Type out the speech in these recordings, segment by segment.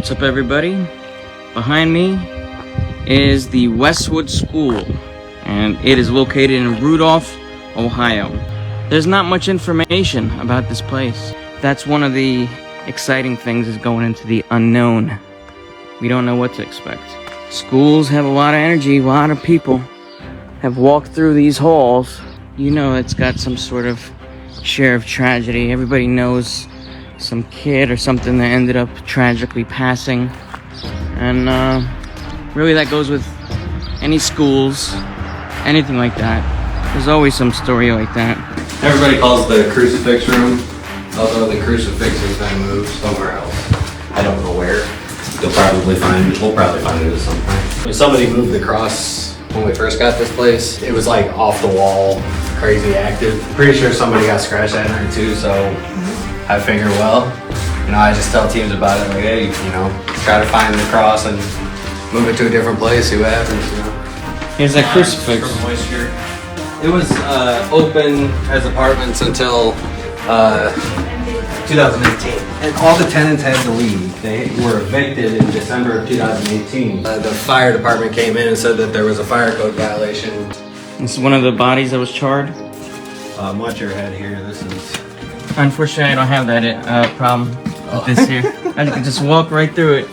What's up, everybody? Behind me is the Westwood School, and it is located in Rudolph, Ohio. There's not much information about this place. That's one of the exciting things, is going into the unknown. We don't know what to expect. Schools have a lot of energy, a lot of people have walked through these halls. You know it's got some sort of share of tragedy. Everybody knows some kid or something that ended up tragically passing. And really that goes with any schools, anything like that. There's always some story like that. Everybody calls the crucifix room, although the crucifix has been moved somewhere else. I don't know where. We'll probably find it at some point. When somebody moved the cross when we first got this place, it was like off the wall, crazy active. Pretty sure somebody got scratched at her too, so I figure, well, I just tell teams about it, like, hey, try to find the cross and move it to a different place, see what happens, Here's that crucifix. It was open as apartments until 2018. And all the tenants had to leave. They were evicted in December of 2018. The fire department came in and said that there was a fire code violation. This is one of the bodies that was charred. Watch your head here. This is... Unfortunately, I don't have that problem with this here. I can just walk right through it.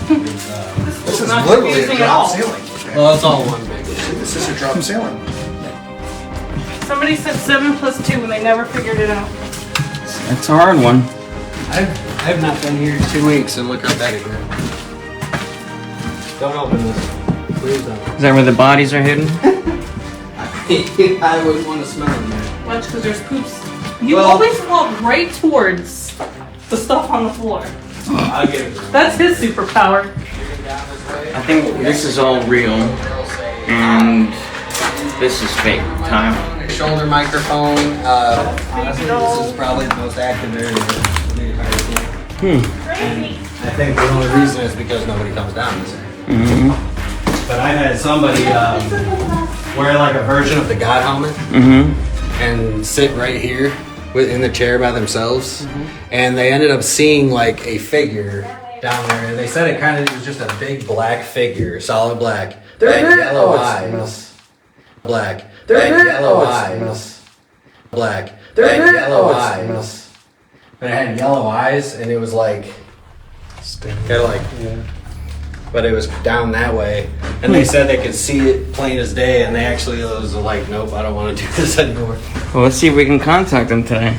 This is literally a drop ceiling. Well, it's all one big. This is a drop ceiling. Somebody said 7 + 2 and they never figured it out. That's a hard one. I've not been here 2 weeks, and look how bad it is. Don't open this. Please don't. Is that where the bodies are hidden? I would want to smell them there. Watch, because there's poops. You always walk right towards the stuff on the floor. I'll get it. That's his superpower. I think this is all real, and this is fake time. Shoulder microphone. Honestly, this is probably the most active area of the entire thing. And I think the only reason is because nobody comes down this area. But I had somebody wear like a version of the God helmet and sit right here in the chair by themselves, and they ended up seeing like a figure down there, and they said it was just a big black figure, solid black. They had yellow eyes. Black. They had yellow eyes. Black. They had yellow eyes. But it had yellow eyes, and it was like, but it was down that way. And they said they could see it plain as day, and they actually was like, nope, I don't want to do this anymore. Well, let's see if we can contact them today.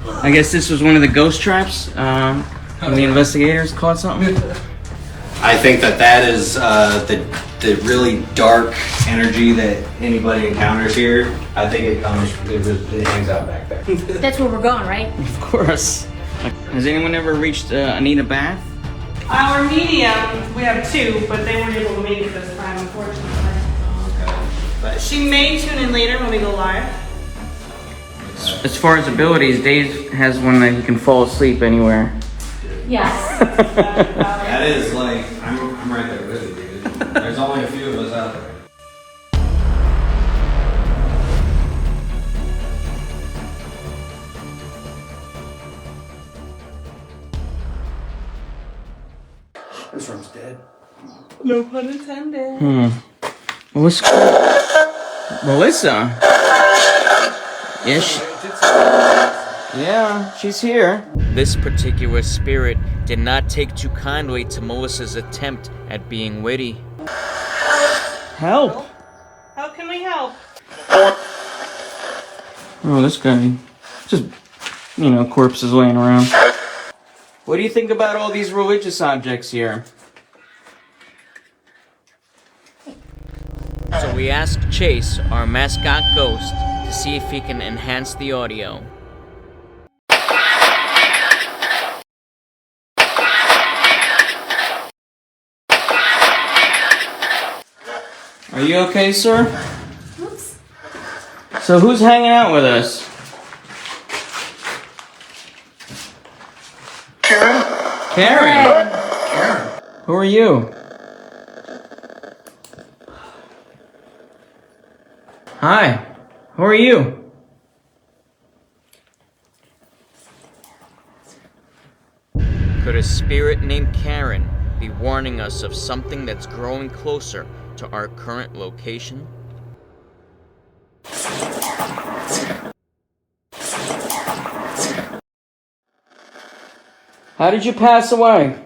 I guess this was one of the ghost traps. And the investigators caught something. I think that is the really dark energy that anybody encounters here. I think it hangs out back there. That's where we're going, right? Of course. Has anyone ever reached Anita Bath? Our medium, we have 2, but they weren't able to make it this time, unfortunately. Okay. She may tune in later when we go live. As far as abilities, Dave has one that he can fall asleep anywhere. Yes. That is like, I'm right there with you, dude. There's only a few of us out there. This room's dead. No pun intended. Melissa? Yeah, she's here. This particular spirit did not take too kindly to Melissa's attempt at being witty. Help! How can we help? Oh, this guy. Just, corpses laying around. What do you think about all these religious objects here? So we asked Chase, our mascot ghost, to see if he can enhance the audio. Are you okay, sir? Oops. So who's hanging out with us? Karen. Who are you? Hi. Who are you? Could a spirit named Karen be warning us of something that's growing closer to our current location? How did you pass away?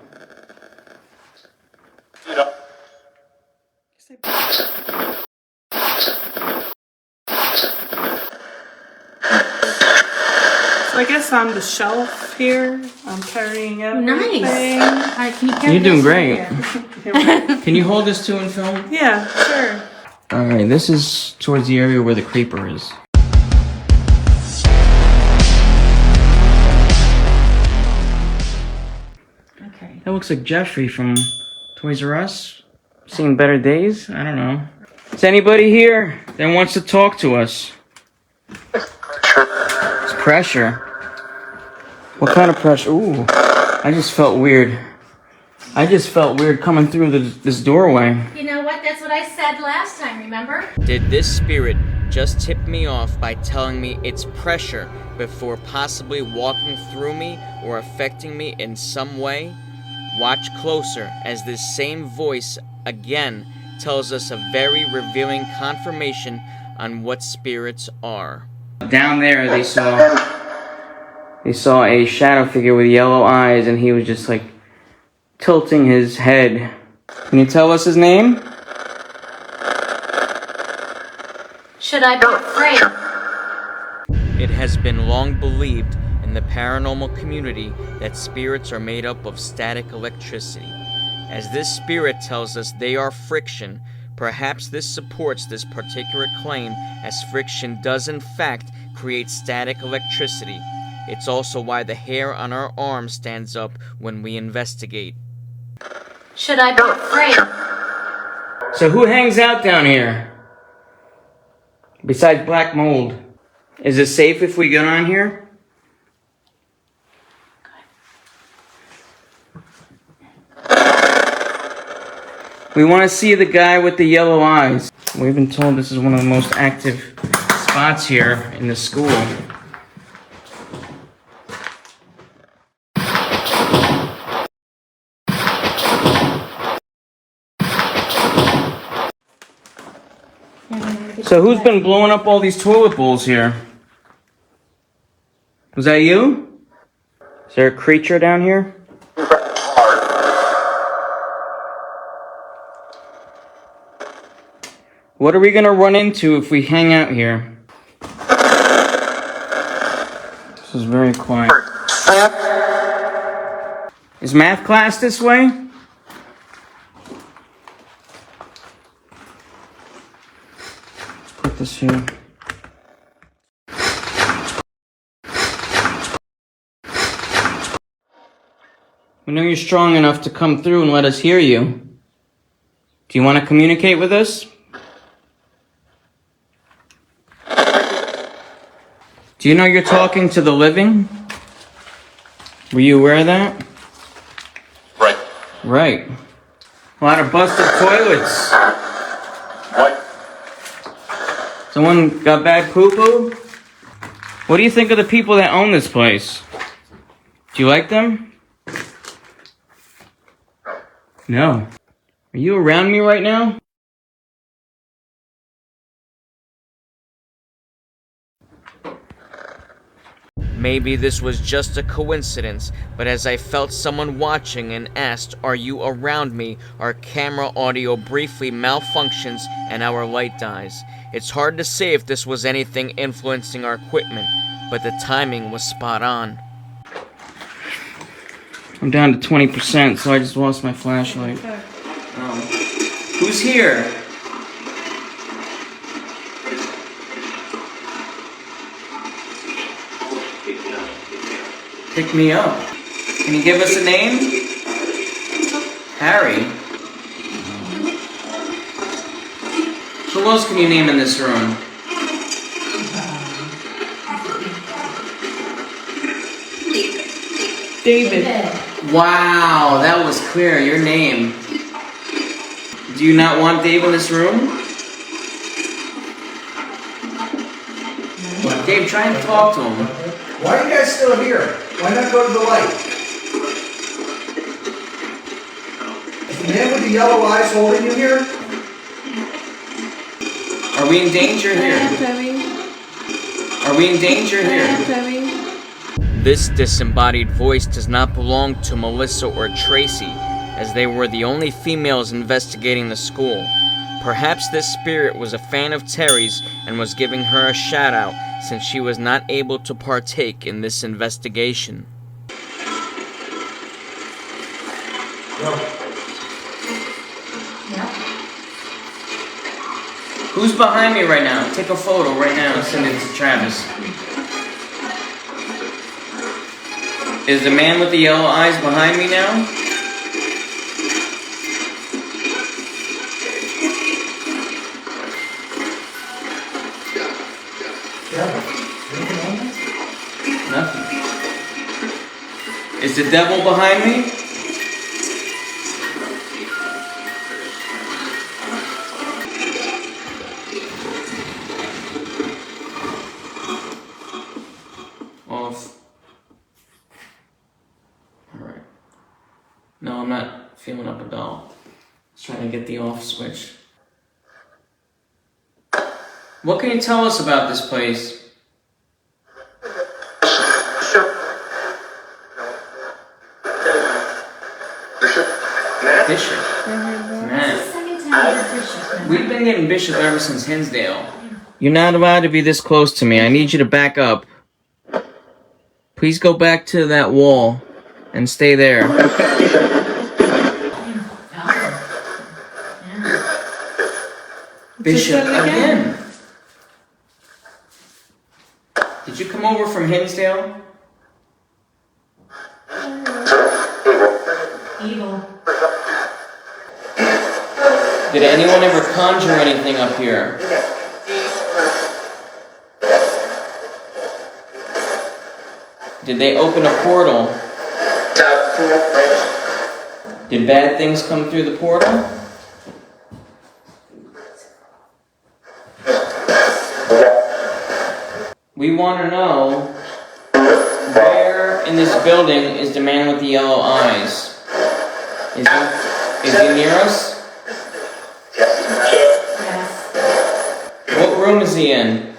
So I guess on the shelf here, I'm carrying everything. Nice. Can you carry You're doing this great. here? Can you hold this too and film? Yeah, sure. Alright, this is towards the area where the creeper is. Okay. That looks like Jeffrey from Toys R Us. Seen better days? I don't know. Is anybody here that wants to talk to us? It's pressure. What kind of pressure? Ooh, I just felt weird. I just felt weird coming through this doorway. You know what? That's what I said last time, remember? Did this spirit just tip me off by telling me it's pressure before possibly walking through me or affecting me in some way? Watch closer as this same voice again tells us a very revealing confirmation on what spirits are. Down there they saw a shadow figure with yellow eyes, and he was just like tilting his head. Can you tell us his name? Should I be afraid? It has been long believed in the paranormal community that spirits are made up of static electricity. As this spirit tells us they are friction, perhaps this supports this particular claim, as friction does in fact create static electricity. It's also why the hair on our arm stands up when we investigate. Should I be afraid? So who hangs out down here? Besides black mold. Is it safe if we go on here? We want to see the guy with the yellow eyes. We've been told this is one of the most active spots here in the school. So who's been blowing up all these toilet bowls here? Was that you? Is there a creature down here? What are we gonna run into if we hang out here? This is very quiet. Is math class this way? Let's put this here. We know you're strong enough to come through and let us hear you. Do you want to communicate with us? Do you know you're talking to the living? Were you aware of that? Right. Right. A lot of busted toilets. What? Someone got bad poo-poo? What do you think of the people that own this place? Do you like them? No. Are you around me right now? Maybe this was just a coincidence, but as I felt someone watching and asked, "Are you around me?" our camera audio briefly malfunctions and our light dies. It's hard to say if this was anything influencing our equipment, but the timing was spot on. I'm down to 20%, so I just lost my flashlight. Who's here? Pick me up. Can you give us a name? Harry. Who else can you name in this room? David. Wow, that was clear. Your name. Do you not want Dave in this room? Dave, try and talk to him. Why are you guys still here? Why not go to the light? man with the yellow eyes holding you here? Are we in danger here? Are we in danger here? This disembodied voice does not belong to Melissa or Tracy, as they were the only females investigating the school. Perhaps this spirit was a fan of Terry's and was giving her a shout out since she was not able to partake in this investigation. Who's behind me right now? Take a photo right now and send it to Travis. Is the man with the yellow eyes behind me now? Nothing. Is the devil behind me? Off. Alright. No, I'm not feeling up at all. Just trying to get the off switch. What can you tell us about this place? Bishop. Man. We've been getting Bishop ever since Hinsdale. You're not allowed to be this close to me. I need you to back up. Please go back to that wall and stay there. Bishop, again. Did you come over from Hinsdale? Evil. Did anyone ever conjure anything up here? Did they open a portal? Did bad things come through the portal? We want to know, where in this building is the man with the yellow eyes? Is he near us? Yes. What room is he in?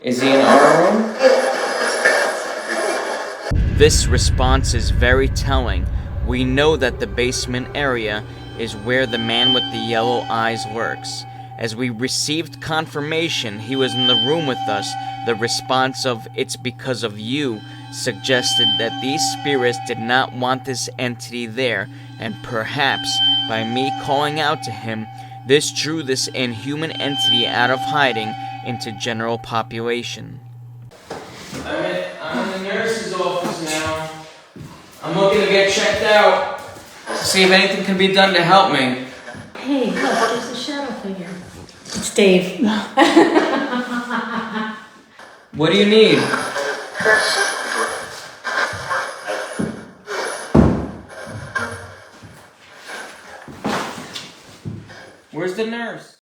Is he in our room? This response is very telling. We know that the basement area is where the man with the yellow eyes lurks. As we received confirmation he was in the room with us, the response of "it's because of you" suggested that these spirits did not want this entity there, and perhaps by me calling out to him, this drew this inhuman entity out of hiding into general population. I'm in the nurse's office now. I'm looking to get checked out to see if anything can be done to help me. Hey, look, there's a shadow figure. It's Dave. What do you need? Where's the nurse?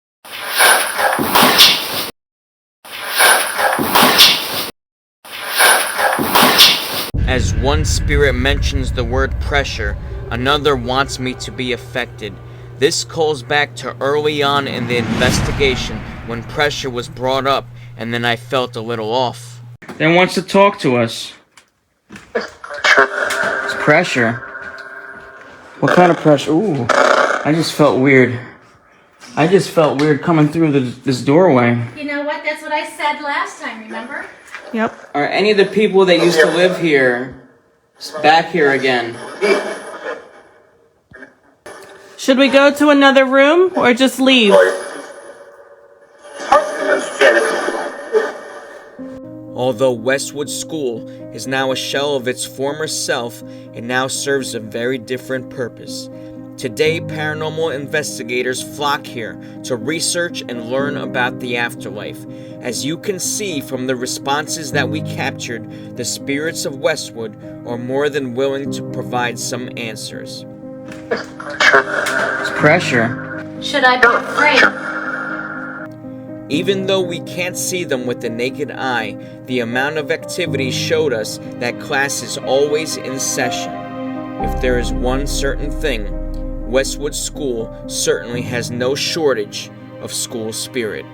As one spirit mentions the word pressure, another wants me to be affected. This calls back to early on in the investigation when pressure was brought up and then I felt a little off. Then wants to talk to us. It's pressure. What kind of pressure? Ooh, I just felt weird. I just felt weird coming through this doorway. You know what? That's what I said last time, remember? Yep. Are any of the people that used to live here back here again? Should we go to another room or just leave? Although Westwood School is now a shell of its former self, it now serves a very different purpose. Today, paranormal investigators flock here to research and learn about the afterlife. As you can see from the responses that we captured, the spirits of Westwood are more than willing to provide some answers. It's pressure. Should I be afraid? Even though we can't see them with the naked eye, the amount of activity showed us that class is always in session. If there is one certain thing, Westwood School certainly has no shortage of school spirit.